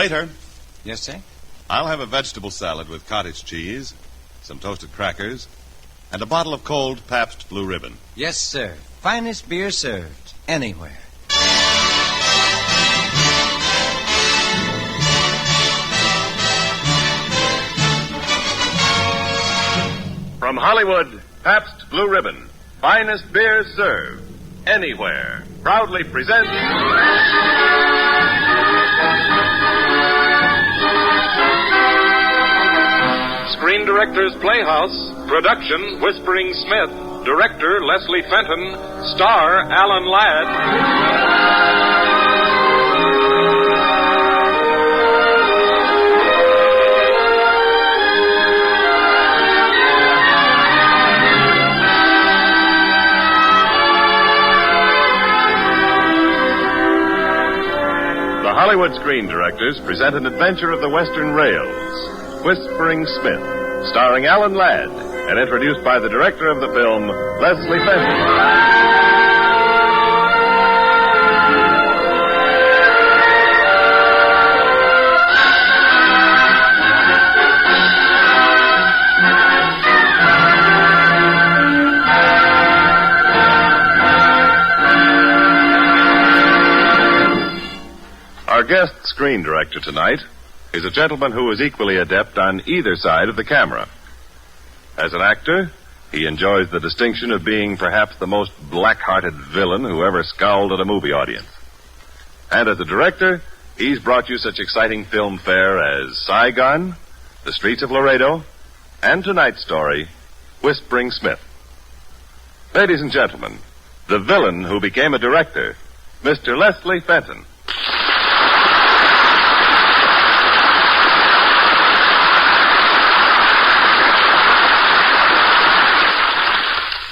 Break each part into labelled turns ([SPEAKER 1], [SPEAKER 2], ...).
[SPEAKER 1] Waiter.
[SPEAKER 2] Yes, sir?
[SPEAKER 1] I'll have a vegetable salad with cottage cheese, some toasted crackers, and a bottle of cold Pabst Blue Ribbon.
[SPEAKER 2] Yes, sir. Finest beer served anywhere.
[SPEAKER 3] From Hollywood, Pabst Blue Ribbon, finest beer served anywhere, proudly presents Screen Directors Playhouse, production Whispering Smith, director Leslie Fenton, star Alan Ladd. The Hollywood Screen Directors present an adventure of the Western Rails, Whispering Smith, starring Alan Ladd, and introduced by the director of the film, Leslie Fenton. Our guest screen director tonight is a gentleman who is equally adept on either side of the camera. As an actor, he enjoys the distinction of being perhaps the most black-hearted villain who ever scowled at a movie audience. And as a director, he's brought you such exciting film fare as Saigon, The Streets of Laredo, and tonight's story, Whispering Smith. Ladies and gentlemen, the villain who became a director, Mr. Leslie Fenton.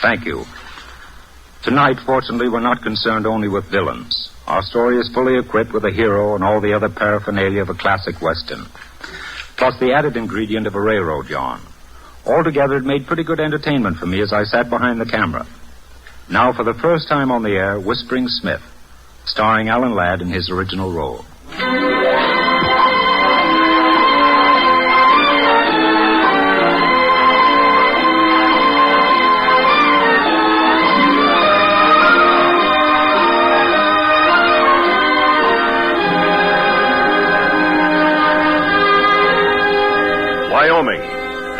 [SPEAKER 4] Thank you. Tonight, fortunately, we're not concerned only with villains. Our story is fully equipped with a hero and all the other paraphernalia of a classic Western, plus the added ingredient of a railroad yarn. Altogether, it made pretty good entertainment for me as I sat behind the camera. Now, for the first time on the air, Whispering Smith, starring Alan Ladd in his original role.
[SPEAKER 3] Wyoming,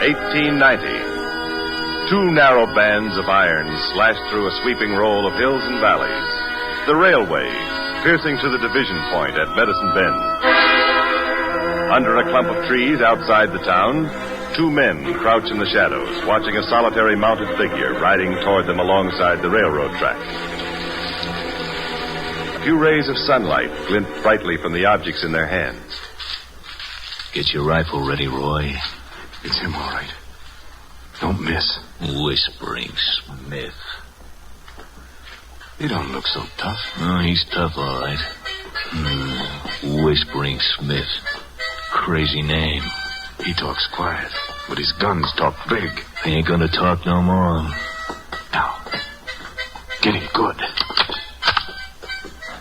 [SPEAKER 3] 1890. Two narrow bands of iron slashed through a sweeping roll of hills and valleys. The railway, piercing to the division point at Medicine Bend. Under a clump of trees outside the town, two men crouch in the shadows, watching a solitary mounted figure riding toward them alongside the railroad track. A few rays of sunlight glint brightly from the objects in their hands.
[SPEAKER 5] Get your rifle ready, Roy.
[SPEAKER 6] It's him, all right. Don't miss.
[SPEAKER 5] Whispering Smith.
[SPEAKER 6] He don't look so tough.
[SPEAKER 5] Oh, he's tough, all right. Whispering Smith. Crazy name.
[SPEAKER 6] He talks quiet, but his guns talk big.
[SPEAKER 5] He ain't gonna talk no more.
[SPEAKER 6] Now, get him good.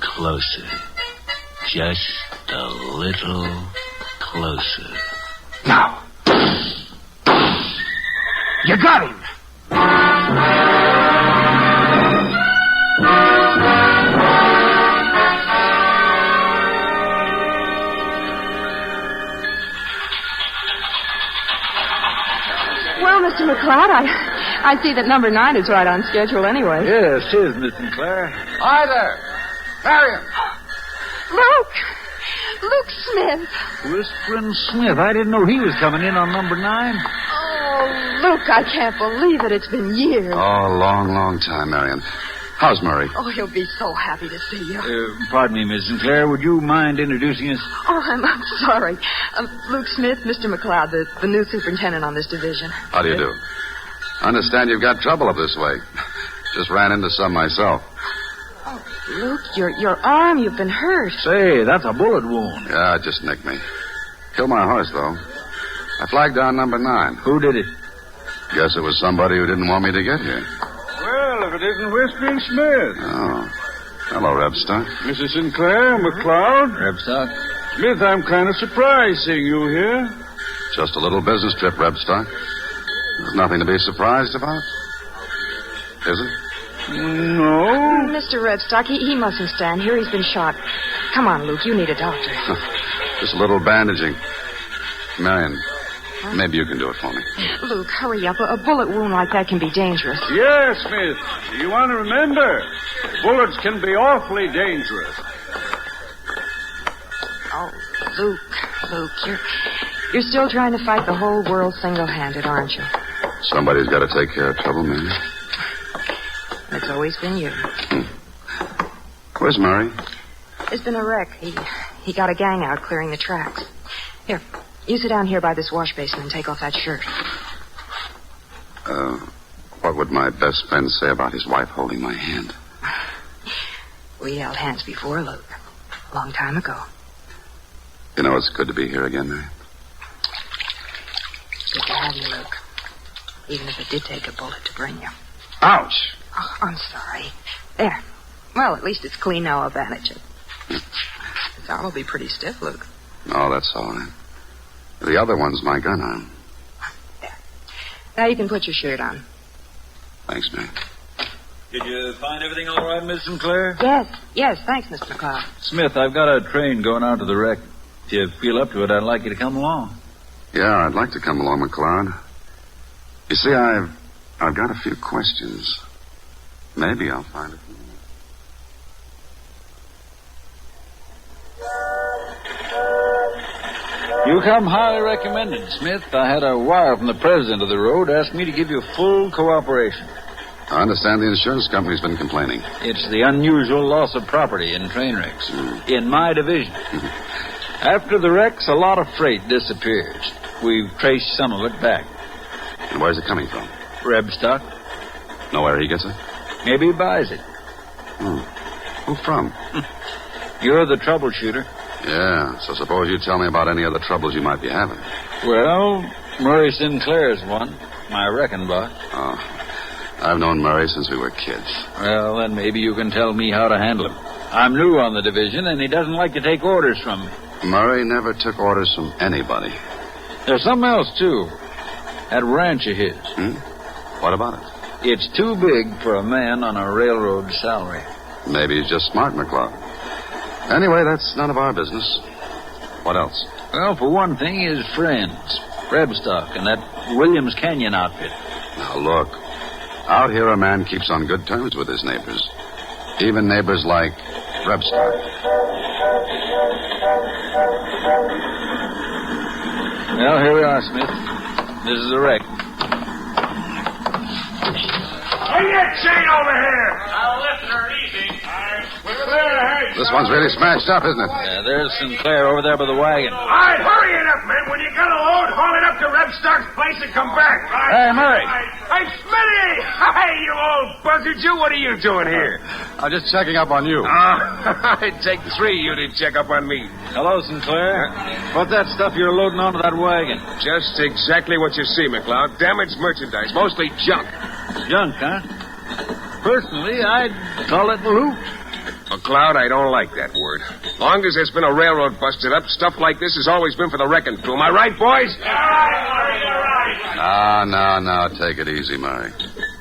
[SPEAKER 5] Closer. Just a little closer.
[SPEAKER 6] Now. You got him!
[SPEAKER 7] Well, Mr. McLeod, I see that number 9 is right on schedule anyway.
[SPEAKER 8] Yes, it is, Miss Sinclair.
[SPEAKER 6] Hi there. Marion.
[SPEAKER 7] Luke Smith.
[SPEAKER 8] Whispering Smith. I didn't know he was coming in on number 9.
[SPEAKER 7] Oh, Luke, I can't believe it. It's been years.
[SPEAKER 6] Oh, long time, Marion. How's Murray?
[SPEAKER 7] Oh, he'll be so happy to see you.
[SPEAKER 8] Pardon me, Miss Sinclair. Would you mind introducing us?
[SPEAKER 7] Oh, I'm sorry. Luke Smith, Mr. McLeod, the new superintendent on this division.
[SPEAKER 6] How do you do? I understand you've got trouble up this way. Just ran into some myself.
[SPEAKER 7] Oh, Luke, your arm, you've been hurt.
[SPEAKER 8] Say, that's a bullet wound.
[SPEAKER 6] Yeah, it just nicked me. Killed my horse, though. I flagged down number 9.
[SPEAKER 8] Who did it?
[SPEAKER 6] Guess it was somebody who didn't want me to get here.
[SPEAKER 8] Well, if it isn't Whispering Smith.
[SPEAKER 6] Oh. Hello, Rebstock.
[SPEAKER 8] Mrs. Sinclair, McLeod.
[SPEAKER 2] Rebstock.
[SPEAKER 8] Smith, I'm kind of surprised seeing you here.
[SPEAKER 6] Just a little business trip, Rebstock. There's nothing to be surprised about. Is it?
[SPEAKER 8] No.
[SPEAKER 7] Mr. Redstock, he mustn't stand here. He's been shot. Come on, Luke. You need a doctor.
[SPEAKER 6] Just a little bandaging. Marion, maybe you can do it for me.
[SPEAKER 7] Luke, hurry up. A bullet wound like that can be dangerous.
[SPEAKER 8] Yes, Smith. You want to remember, bullets can be awfully dangerous.
[SPEAKER 7] Oh, Luke, you're still trying to fight the whole world single-handed, aren't you?
[SPEAKER 6] Somebody's got to take care of trouble, Marion.
[SPEAKER 7] It's always been you.
[SPEAKER 6] Where's Murray?
[SPEAKER 7] There's been a wreck. He got a gang out clearing the tracks. Here, you sit down here by this wash basin and take off that shirt.
[SPEAKER 6] What would my best friend say about his wife holding my hand?
[SPEAKER 7] We held hands before, Luke. A long time ago.
[SPEAKER 6] You know, it's good to be here again, Marion.
[SPEAKER 7] Good to have you, Luke. Even if it did take a bullet to bring you.
[SPEAKER 6] Ouch!
[SPEAKER 7] Oh, I'm sorry. There. Well, at least it's clean now. I'll bandage it. This arm will be pretty stiff, Luke.
[SPEAKER 6] No, that's all right. The other one's my gun arm.
[SPEAKER 7] There. Now you can put your shirt on.
[SPEAKER 6] Thanks, Marion.
[SPEAKER 8] Did you find everything all right, Miss Sinclair?
[SPEAKER 7] Yes. Thanks, Mr. McCloud.
[SPEAKER 8] Smith, I've got a train going out to the wreck. If you feel up to it, I'd like you to come along.
[SPEAKER 6] Yeah, I'd like to come along, McCloud. You see, I've got a few questions. Maybe I'll find a few more.
[SPEAKER 8] You come highly recommended, Smith. I had a wire from the president of the road asking me to give you full cooperation.
[SPEAKER 6] I understand the insurance company's been complaining.
[SPEAKER 8] It's the unusual loss of property in train wrecks. In my division. After the wrecks, a lot of freight disappears. We've traced some of it back.
[SPEAKER 6] And where's it coming from?
[SPEAKER 8] Rebstock.
[SPEAKER 6] Know where he gets it?
[SPEAKER 8] Maybe he buys it.
[SPEAKER 6] Who from?
[SPEAKER 8] You're the troubleshooter.
[SPEAKER 6] Yeah, so suppose you tell me about any other troubles you might be having.
[SPEAKER 8] Well, Murray Sinclair's one. My wrecking boss.
[SPEAKER 6] Oh, I've known Murray since we were kids.
[SPEAKER 8] Well, then maybe you can tell me how to handle him. I'm new on the division, and he doesn't like to take orders from me.
[SPEAKER 6] Murray never took orders from anybody.
[SPEAKER 8] There's something else, too. That ranch of his.
[SPEAKER 6] What about it?
[SPEAKER 8] It's too big for a man on a railroad salary.
[SPEAKER 6] Maybe he's just smart, McCloud. Anyway, that's none of our business. What else?
[SPEAKER 8] Well, for one thing, his friends. Rebstock and that Williams Canyon outfit.
[SPEAKER 6] Now, look. Out here, a man keeps on good terms with his neighbors. Even neighbors like Rebstock.
[SPEAKER 8] Well, here we are, Smith. This is the wreck.
[SPEAKER 9] Bring that chain over here!
[SPEAKER 5] I'll lift her easy.
[SPEAKER 9] We're clear ahead.
[SPEAKER 6] This one's really smashed up, isn't it?
[SPEAKER 8] Yeah, there's Sinclair over there by the wagon.
[SPEAKER 9] All right, hurry it up, men. When you got a load, haul it up to Rebstock's place and come back.
[SPEAKER 8] Hey, Murray.
[SPEAKER 9] Hey, Smitty! Hey, you old buzzard, you. What are you doing here?
[SPEAKER 6] I'm just checking up on you.
[SPEAKER 9] It'd take three you to check up on me.
[SPEAKER 8] Hello, Sinclair. What's that stuff you're loading onto that wagon?
[SPEAKER 9] Just exactly what you see, McLeod. Damaged merchandise, mostly junk.
[SPEAKER 8] Junk, huh? Personally, I'd call it loot.
[SPEAKER 9] McLeod, I don't like that word. Long as there's been a railroad busted up, stuff like this has always been for the wrecking crew. Am I right, boys? You're right,
[SPEAKER 6] No. Take it easy, Murray.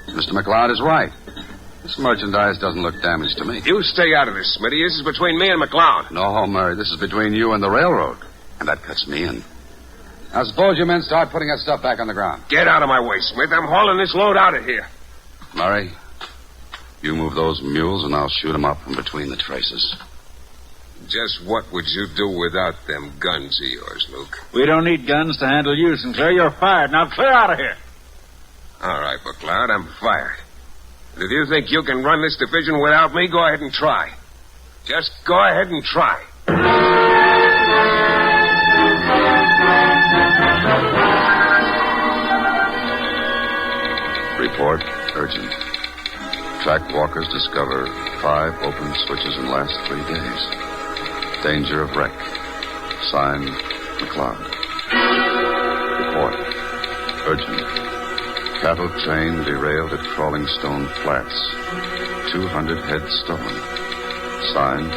[SPEAKER 6] Mr. McLeod is right. This merchandise doesn't look damaged to me.
[SPEAKER 9] You stay out of this, Smitty. This is between me and McLeod.
[SPEAKER 6] No, Murray, this is between you and the railroad. And that cuts me in. Now, suppose you men start putting that stuff back on the ground.
[SPEAKER 9] Get out of my way, Smith. I'm hauling this load out of here.
[SPEAKER 6] Murray, you move those mules and I'll shoot them up from between the traces.
[SPEAKER 9] Just what would you do without them guns of yours, Luke?
[SPEAKER 8] We don't need guns to handle you, Sinclair. You're fired. Now clear out of here.
[SPEAKER 9] All right, McLeod, I'm fired. And if you think you can run this division without me, go ahead and try. Just go ahead and try.
[SPEAKER 6] Report urgent. Track walkers discover 5 open switches in last 3 days. Danger of wreck. Signed, McLeod. Report urgent. Cattle train derailed at Crawling Stone Flats. 200 head stolen. Signed,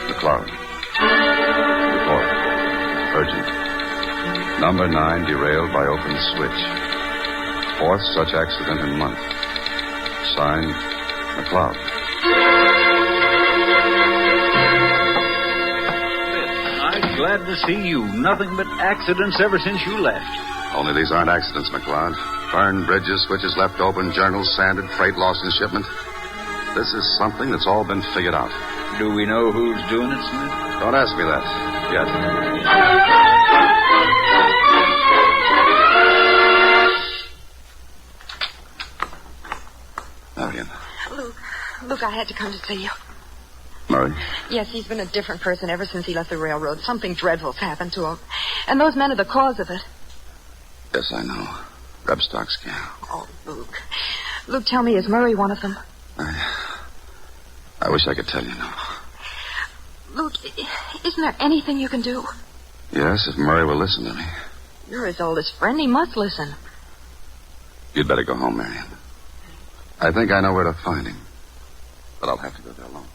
[SPEAKER 6] McLeod. Report Urgent. Number 9 derailed by open switch. 4th such accident in month. Signed, McLeod.
[SPEAKER 8] I'm glad to see you. Nothing but accidents ever since you left.
[SPEAKER 6] Only these aren't accidents, McLeod. Burned bridges, switches left open, journals sanded, freight lost in shipment. This is something that's all been figured out.
[SPEAKER 8] Do we know who's doing it, Smith?
[SPEAKER 6] Don't ask me that yet. Marion.
[SPEAKER 7] Luke, I had to come to see you.
[SPEAKER 6] Murray?
[SPEAKER 7] Yes, he's been a different person ever since he left the railroad. Something dreadful's happened to him. And those men are the cause of it.
[SPEAKER 6] Yes, I know. Rebstock scam.
[SPEAKER 7] Oh, Luke. Luke, tell me, is Murray one of them?
[SPEAKER 6] I wish I could tell you no.
[SPEAKER 7] Luke, isn't there anything you can do?
[SPEAKER 6] Yes, if Murray will listen to me.
[SPEAKER 7] You're his oldest friend. He must listen.
[SPEAKER 6] You'd better go home, Marion. I think I know where to find him. But I'll have to go there alone.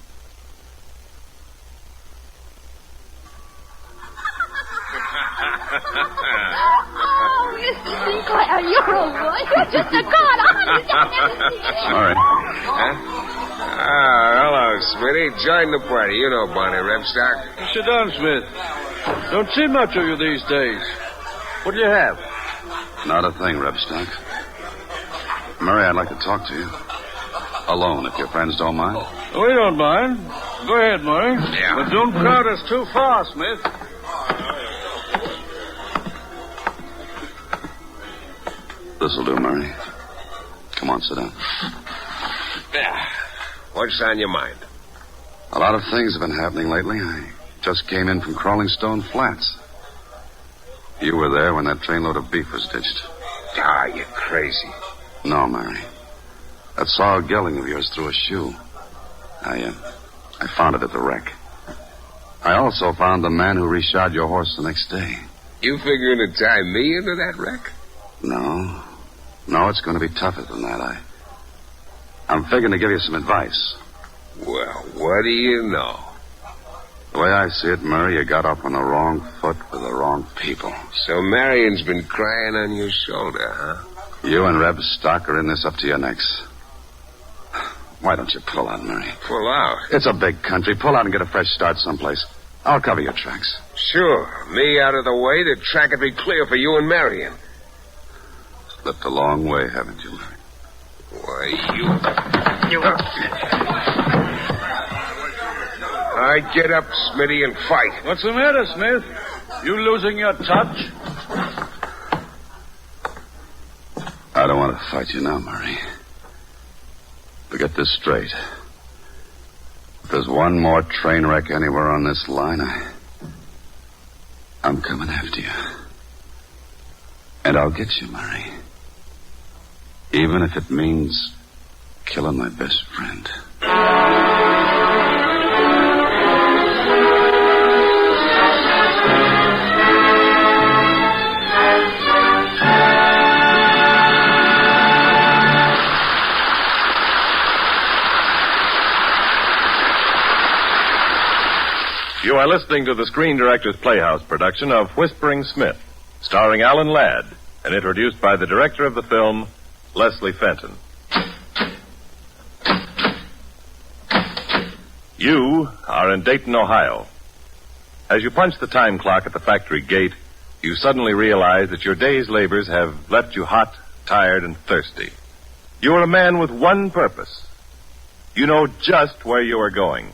[SPEAKER 7] Oh, Mr. Sinclair, you're a boy. You're just a god.
[SPEAKER 6] Sorry.
[SPEAKER 9] Hello, Smitty. Join the party. You know Bonnie Rebstock.
[SPEAKER 10] Sit down, Smith. Don't see much of you these days. What do you have?
[SPEAKER 6] Not a thing, Rebstock. Murray, I'd like to talk to you. Alone, if your friends don't mind.
[SPEAKER 10] We don't mind. Go ahead, Murray.
[SPEAKER 9] Yeah.
[SPEAKER 10] But don't crowd us too far, Smith.
[SPEAKER 6] This'll do, Murray. Come on, sit down.
[SPEAKER 9] Yeah. What's on your mind?
[SPEAKER 6] A lot of things have been happening lately. I just came in from Crawling Stone Flats. You were there when that trainload of beef was ditched.
[SPEAKER 9] You're crazy.
[SPEAKER 6] No, Mary. That saw gelding of yours threw a shoe. I found it at the wreck. I also found the man who reshod your horse the next day.
[SPEAKER 9] You figuring to tie me into that wreck?
[SPEAKER 6] No. No, it's going to be tougher than that. I'm figuring to give you some advice.
[SPEAKER 9] Well, what do you know?
[SPEAKER 6] The way I see it, Murray, you got up on the wrong foot with the wrong people.
[SPEAKER 9] So Marion's been crying on your shoulder, huh?
[SPEAKER 6] You and Reb Stock are in this up to your necks. Why don't you pull out, Murray?
[SPEAKER 9] Pull out?
[SPEAKER 6] It's a big country. Pull out and get a fresh start someplace. I'll cover your tracks.
[SPEAKER 9] Sure. Me out of the way, the track would be clear for you and Marion.
[SPEAKER 6] Slipped a long way, haven't you, Murray?
[SPEAKER 9] Why, you... All right, get up, Smitty, and fight.
[SPEAKER 10] What's the matter, Smith? You losing your touch?
[SPEAKER 6] I don't want to fight you now, Murray. But get this straight. If there's one more train wreck anywhere on this line, I'm coming after you. And I'll get you, Murray. Even if it means killing my best friend.
[SPEAKER 3] You are listening to the Screen Director's Playhouse production of Whispering Smith, starring Alan Ladd, and introduced by the director of the film, Leslie Fenton. You are in Dayton, Ohio. As you punch the time clock at the factory gate, you suddenly realize that your day's labors have left you hot, tired, and thirsty. You are a man with one purpose. You know just where you are going.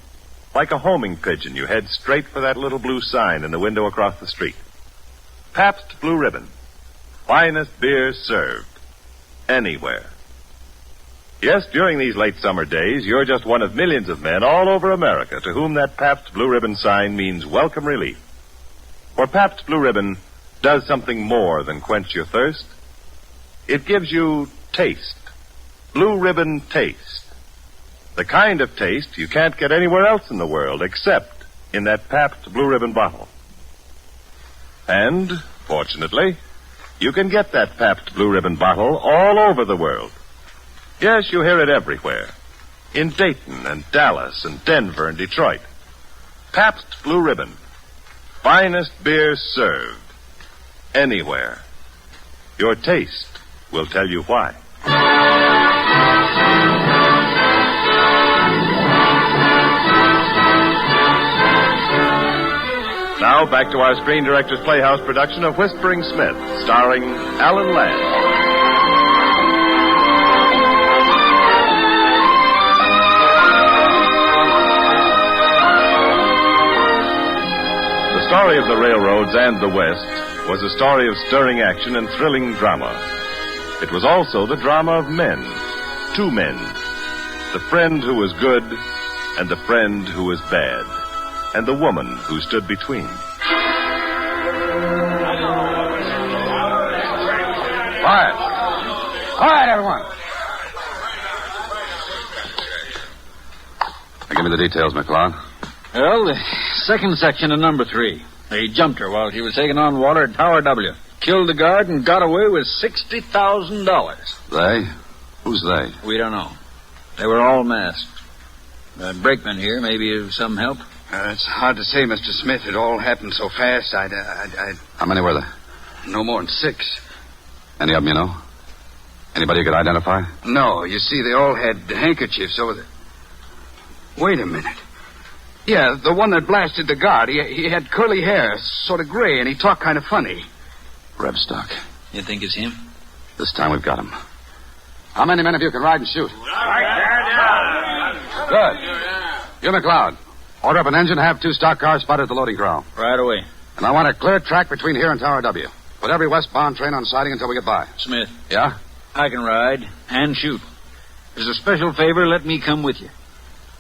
[SPEAKER 3] Like a homing pigeon, you head straight for that little blue sign in the window across the street. Pabst Blue Ribbon. Finest beer served. Anywhere. Yes, during these late summer days, you're just one of millions of men all over America to whom that Pabst Blue Ribbon sign means welcome relief. For Pabst Blue Ribbon does something more than quench your thirst. It gives you taste. Blue Ribbon taste. The kind of taste you can't get anywhere else in the world except in that Pabst Blue Ribbon bottle. And, fortunately, you can get that Pabst Blue Ribbon bottle all over the world. Yes, you hear it everywhere. In Dayton and Dallas and Denver and Detroit. Pabst Blue Ribbon. finest beer served. Anywhere. Your taste will tell you why. Now back to our Screen Director's Playhouse production of Whispering Smith, starring Alan Ladd. The story of the railroads and the West was a story of stirring action and thrilling drama. It was also the drama of men, two men, the friend who was good and the friend who was bad, and the woman who stood between.
[SPEAKER 6] Quiet. Quiet, everyone. Now, give me the details, McLeod.
[SPEAKER 8] Well, the second section of number 3. They jumped her while she was taking on water at Tower W. Killed the guard and got away with $60,000.
[SPEAKER 6] They? Who's they?
[SPEAKER 8] We don't know. They were all masked. The brakeman here may be of some help.
[SPEAKER 11] It's hard to say, Mr. Smith. It all happened so fast.
[SPEAKER 6] How many were there?
[SPEAKER 11] No more than 6.
[SPEAKER 6] Any of them you know? Anybody you could identify?
[SPEAKER 11] No, you see, they all had handkerchiefs over the... Wait a minute. Yeah, the one that blasted the guard. He had curly hair, sort of gray, and he talked kind of funny.
[SPEAKER 6] Rebstock.
[SPEAKER 8] You think it's him?
[SPEAKER 6] This time we've got him. How many men of you can ride and shoot? Good. You, McLeod. Order up an engine, have 2 stock cars spotted at the loading corral.
[SPEAKER 8] Right away.
[SPEAKER 6] And I want a clear track between here and Tower W. Put every westbound train on siding until we get by.
[SPEAKER 8] Smith.
[SPEAKER 6] Yeah?
[SPEAKER 8] I can ride and shoot. As a special favor, let me come with you.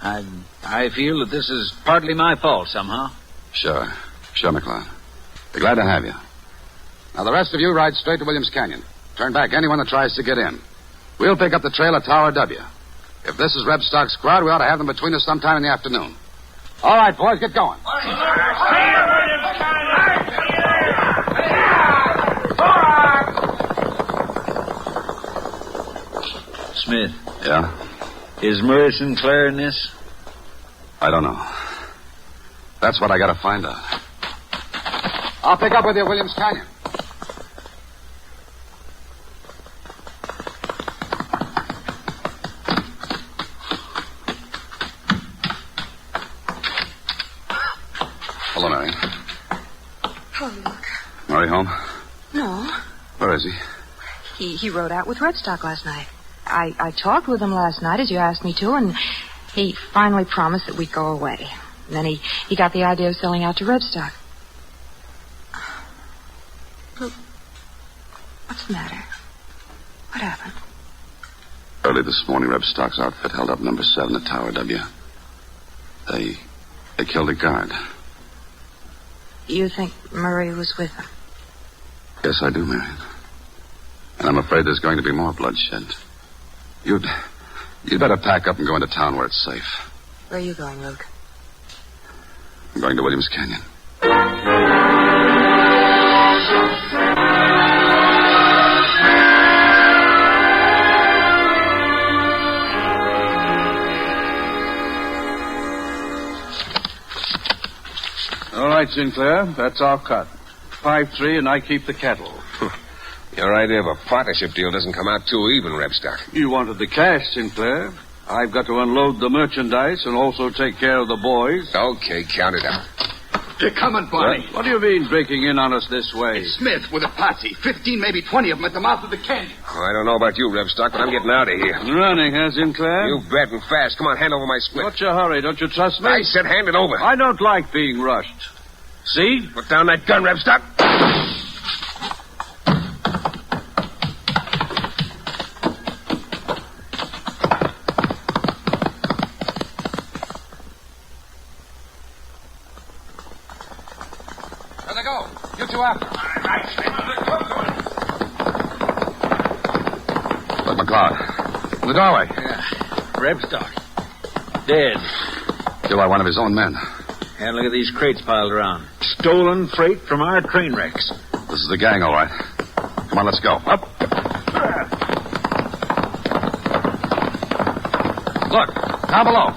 [SPEAKER 8] I feel that this is partly my fault somehow.
[SPEAKER 6] Sure, McLeod. Be glad to have you. Now, the rest of you ride straight to Williams Canyon. Turn back anyone that tries to get in. We'll pick up the trail at Tower W. If this is Rebstock's crowd, we ought to have them between us sometime in the afternoon. All right, boys, get going.
[SPEAKER 8] Smith.
[SPEAKER 6] Yeah?
[SPEAKER 8] Is Murray Sinclair in this?
[SPEAKER 6] I don't know. That's what I gotta find out. I'll pick up with you, Williams Canyon. Hello, Mary.
[SPEAKER 7] Oh, look.
[SPEAKER 6] Murray home?
[SPEAKER 7] No.
[SPEAKER 6] Where is he?
[SPEAKER 7] He rode out with Rebstock last night. I talked with him last night, as you asked me to, and he finally promised that we'd go away. And then he got the idea of selling out to Rebstock. Look, what's the matter? What happened?
[SPEAKER 6] Early this morning, Rebstock's outfit held up number 7 at Tower W. They killed a guard.
[SPEAKER 7] You think Murray was with them?
[SPEAKER 6] Yes, I do, Marion. And I'm afraid there's going to be more bloodshed. You'd better pack up and go into town where it's safe.
[SPEAKER 7] Where are you going, Luke?
[SPEAKER 6] I'm going to Williams Canyon.
[SPEAKER 10] All right, Sinclair. That's our cut. 5-3, and I keep the cattle.
[SPEAKER 9] Your idea of a partnership deal doesn't come out too even, Rebstock.
[SPEAKER 10] You wanted the cash, Sinclair. I've got to unload the merchandise and also take care of the boys.
[SPEAKER 9] Okay, count it out.
[SPEAKER 11] They're coming, Barney.
[SPEAKER 10] What do you mean breaking in on us this way?
[SPEAKER 11] It's Smith with a posse. 15, maybe 20 of them at the mouth of the canyon.
[SPEAKER 9] Oh, I don't know about you, Rebstock, but I'm getting out of here.
[SPEAKER 10] Running, huh, Sinclair?
[SPEAKER 9] You bet, and fast. Come on, hand over my split.
[SPEAKER 10] What's your hurry? Don't you trust me?
[SPEAKER 9] I said hand it over.
[SPEAKER 10] I don't like being rushed. See?
[SPEAKER 9] Put down that gun, Rebstock.
[SPEAKER 6] There they go. You two after. Look, McLeod. In the doorway.
[SPEAKER 8] Yeah. Rebstock. Dead.
[SPEAKER 6] Killed by one of his own men.
[SPEAKER 8] And look at these crates piled around. Stolen freight from our train wrecks.
[SPEAKER 6] This is the gang, all right. Come on, let's go. Up. Look, down below.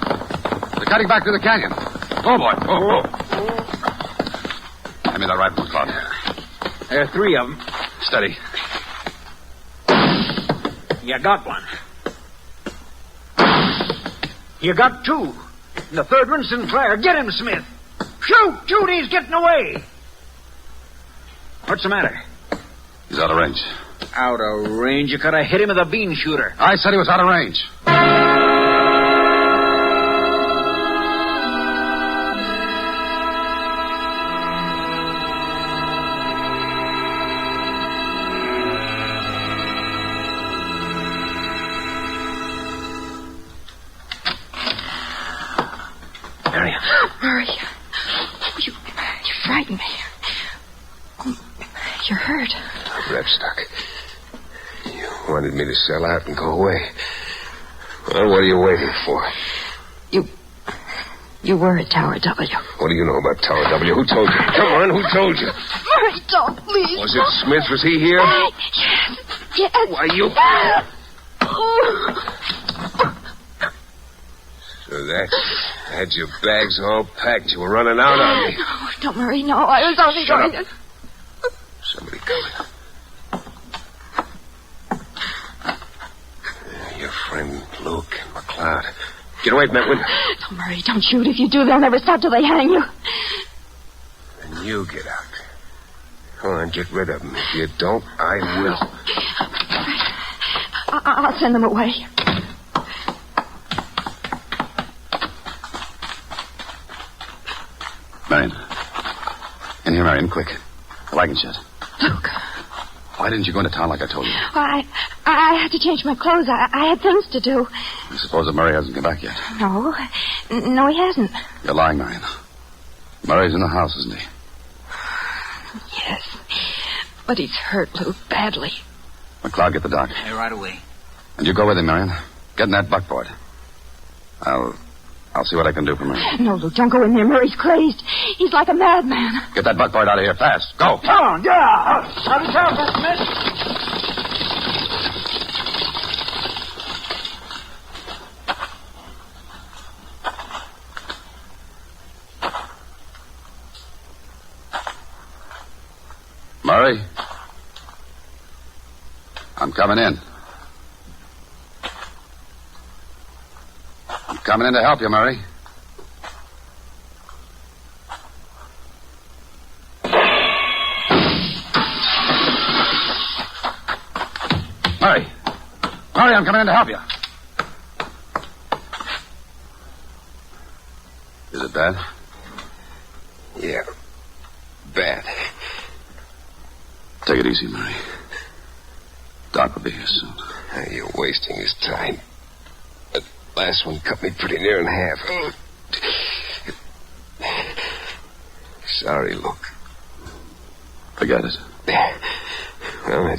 [SPEAKER 6] They're cutting back through the canyon. Oh, boy. Oh. me that rifle, McCloud.
[SPEAKER 8] There are 3 of them.
[SPEAKER 6] Steady.
[SPEAKER 8] You got one. You got 2. And the 3rd one's Sinclair. Get him, Smith. Shoot! Shoot! He's getting away. What's the matter?
[SPEAKER 6] He's out of range.
[SPEAKER 8] Out of range? You could have hit him with a bean shooter.
[SPEAKER 6] I said he was out of range.
[SPEAKER 8] Marion.
[SPEAKER 7] Murray. You frightened me. Oh, you're hurt.
[SPEAKER 9] I'm rep stuck. You wanted me to sell out and go away. Well, what are you waiting for?
[SPEAKER 7] You were at Tower W.
[SPEAKER 9] What do you know about Tower W? Who told you? Come on, who told you?
[SPEAKER 7] Murray, don't, please.
[SPEAKER 9] Was it Smith? Was he here?
[SPEAKER 7] Yes.
[SPEAKER 9] Why, you... So that's your bags all packed. You were running out on me.
[SPEAKER 7] No, don't, Murray, no. I was only
[SPEAKER 9] Shut
[SPEAKER 7] going
[SPEAKER 9] up. Somebody coming. Your friend Luke and McLeod. Get away from that window.
[SPEAKER 7] No, Murray, don't shoot. If you do, they'll never stop till they hang you.
[SPEAKER 9] And you get out. Come on, get rid of them. If you don't, I will.
[SPEAKER 7] I'll send them away.
[SPEAKER 6] Marion. In here, Marion, quick. The wagon shed.
[SPEAKER 7] Luke.
[SPEAKER 6] Why didn't you go into town like I told you?
[SPEAKER 7] Well, I had to change my clothes. I had things to do.
[SPEAKER 6] I suppose that Murray hasn't come back yet.
[SPEAKER 7] No. No, he hasn't.
[SPEAKER 6] You're lying, Marion. Murray's in the house, isn't he?
[SPEAKER 7] Yes. But he's hurt, Luke, badly.
[SPEAKER 6] McLeod, get the doc.
[SPEAKER 8] Hey, right away.
[SPEAKER 6] And you go with him, Marion. Get in that buckboard. I'll see what I can do for Murray.
[SPEAKER 7] No, Luke, don't go in there. Murray's crazed. He's like a madman.
[SPEAKER 6] Get that buckboard out of here, fast. Go.
[SPEAKER 8] Come on, yeah. Now be careful, Smith.
[SPEAKER 6] Murray? I'm coming in. I'm coming in to help you, Murray. Murray! Murray, I'm coming in to help you. Is it bad?
[SPEAKER 9] Yeah. Bad.
[SPEAKER 6] Take it easy, Murray. Doc will be here soon.
[SPEAKER 9] You're wasting his time. That last one cut me pretty near in half. Sorry, Luke.
[SPEAKER 6] Forget it.
[SPEAKER 9] Well,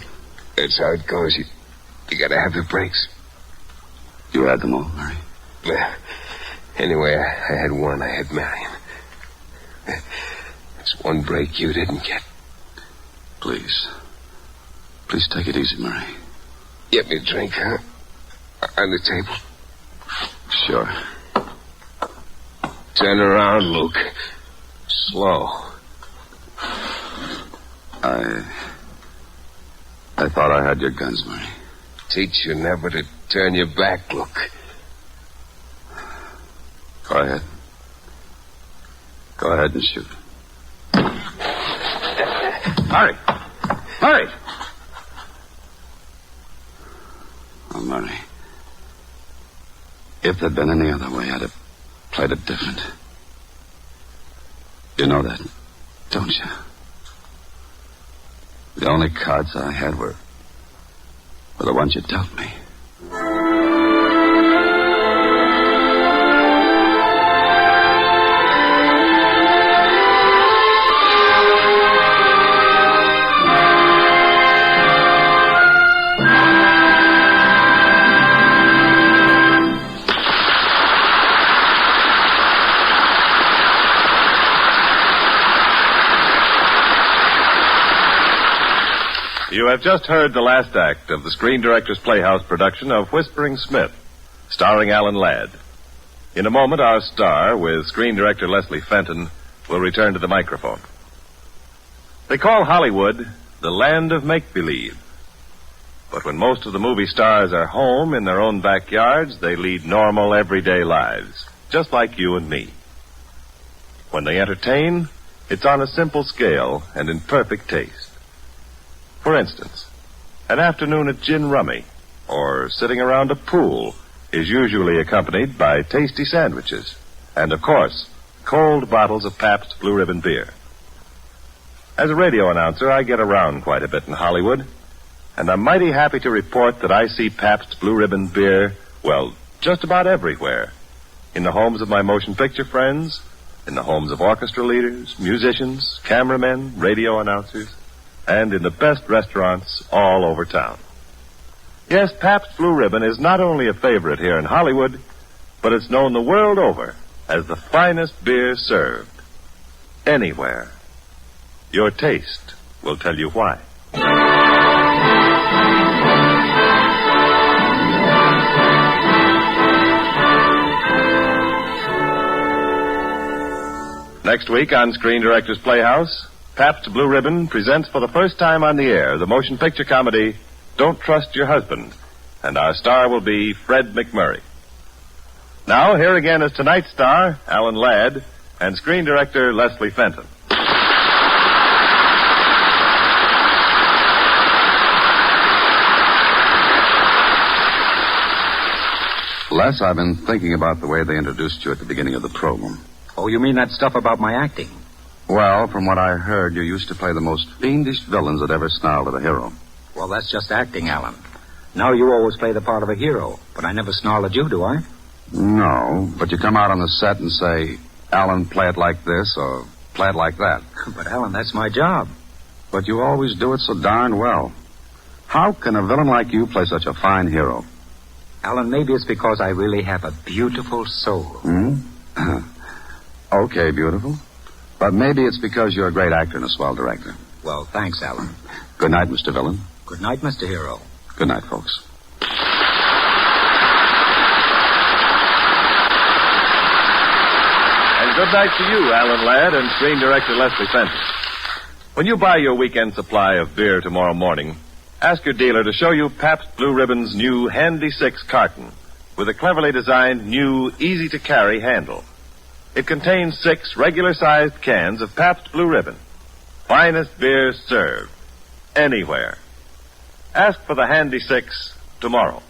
[SPEAKER 9] that's how it goes. You gotta have the breaks.
[SPEAKER 6] You had them all, Murray.
[SPEAKER 9] Well, anyway, I had one. I had Marion. That's one break you didn't get.
[SPEAKER 6] Please. Please take it easy, Murray.
[SPEAKER 9] Get me a drink, huh? On the table.
[SPEAKER 6] Sure.
[SPEAKER 9] Turn around, Luke. Slow.
[SPEAKER 6] I thought I had your guns, Murray.
[SPEAKER 9] Teach you never to turn your back, Luke.
[SPEAKER 6] Go ahead. Go ahead and shoot. Murray! Murray! Oh, Murray. If there'd been any other way, I'd have played it different. You know that, don't you? The only cards I had were the ones you dealt me.
[SPEAKER 3] You have just heard the last act of the Screen Directors Playhouse production of Whispering Smith, starring Alan Ladd. In a moment, our star, with screen director Leslie Fenton, will return to the microphone. They call Hollywood the land of make-believe. But when most of the movie stars are home in their own backyards, they lead normal, everyday lives, just like you and me. When they entertain, it's on a simple scale and in perfect taste. For instance, an afternoon at gin rummy or sitting around a pool is usually accompanied by tasty sandwiches and, of course, cold bottles of Pabst Blue Ribbon beer. As a radio announcer, I get around quite a bit in Hollywood, and I'm mighty happy to report that I see Pabst Blue Ribbon beer, well, just about everywhere. In the homes of my motion picture friends, in the homes of orchestra leaders, musicians, cameramen, radio announcers, and in the best restaurants all over town. Yes, Pabst Blue Ribbon is not only a favorite here in Hollywood, but it's known the world over as the finest beer served. Anywhere. Your taste will tell you why. Next week on Screen Directors Playhouse, Pabst Blue Ribbon presents for the first time on the air the motion picture comedy Don't Trust Your Husband, and our star will be Fred McMurray. Now, here again is tonight's star, Alan Ladd, and screen director Leslie Fenton.
[SPEAKER 6] Les, I've been thinking about the way they introduced you at the beginning of the program.
[SPEAKER 4] Oh, you mean that stuff about my acting?
[SPEAKER 6] Well, from what I heard, you used to play the most fiendish villains that ever snarled at a hero.
[SPEAKER 4] Well, that's just acting, Alan. Now you always play the part of a hero, but I never snarl at you, do I?
[SPEAKER 6] No, but you come out on the set and say, Alan, play it like this, or play it like that.
[SPEAKER 4] But, Alan, that's my job.
[SPEAKER 6] But you always do it so darn well. How can a villain like you play such a fine hero?
[SPEAKER 4] Alan, maybe it's because I really have a beautiful soul.
[SPEAKER 6] Okay, beautiful. But maybe it's because you're a great actor and a swell director.
[SPEAKER 4] Well, thanks, Alan.
[SPEAKER 6] Good night, Mr. Villain.
[SPEAKER 4] Good night, Mr. Hero.
[SPEAKER 6] Good night, folks.
[SPEAKER 3] And good night to you, Alan Ladd, and screen director Leslie Fenton. When you buy your weekend supply of beer tomorrow morning, ask your dealer to show you Pabst Blue Ribbon's new Handy 6 carton with a cleverly designed new, easy-to-carry handle. It contains 6 regular-sized cans of Pabst Blue Ribbon. Finest beer served. Anywhere. Ask for the Handy 6 tomorrow.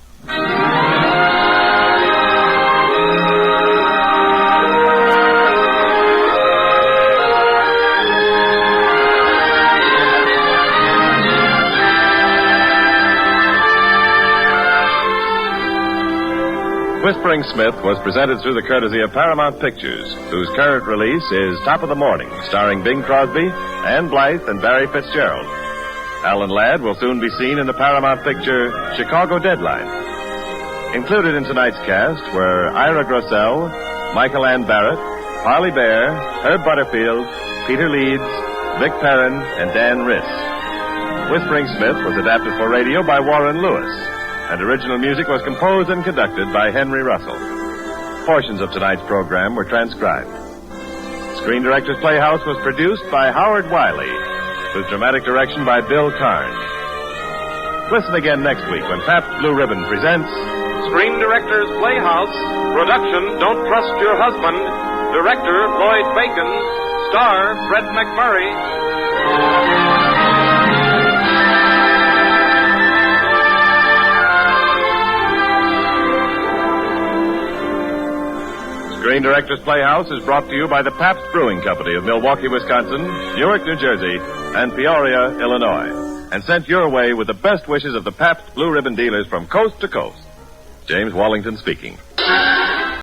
[SPEAKER 3] Whispering Smith was presented through the courtesy of Paramount Pictures, whose current release is Top of the Morning, starring Bing Crosby, Ann Blythe, and Barry Fitzgerald. Alan Ladd will soon be seen in the Paramount picture Chicago Deadline. Included in tonight's cast were Ira Grossell, Michael Ann Barrett, Harley Bear, Herb Butterfield, Peter Leeds, Vic Perrin, and Dan Riss. Whispering Smith was adapted for radio by Warren Lewis, and original music was composed and conducted by Henry Russell. Portions of tonight's program were transcribed. Screen Directors Playhouse was produced by Howard Wiley, with dramatic direction by Bill Carnes. Listen again next week when Pabst Blue Ribbon presents
[SPEAKER 12] Screen Directors Playhouse. Production, Don't Trust Your Husband. Director, Lloyd Bacon. Star, Fred McMurray.
[SPEAKER 3] Screen Directors Playhouse is brought to you by the Pabst Brewing Company of Milwaukee, Wisconsin, Newark, New Jersey, and Peoria, Illinois, and sent your way with the best wishes of the Pabst Blue Ribbon dealers from coast to coast. James Wallington speaking.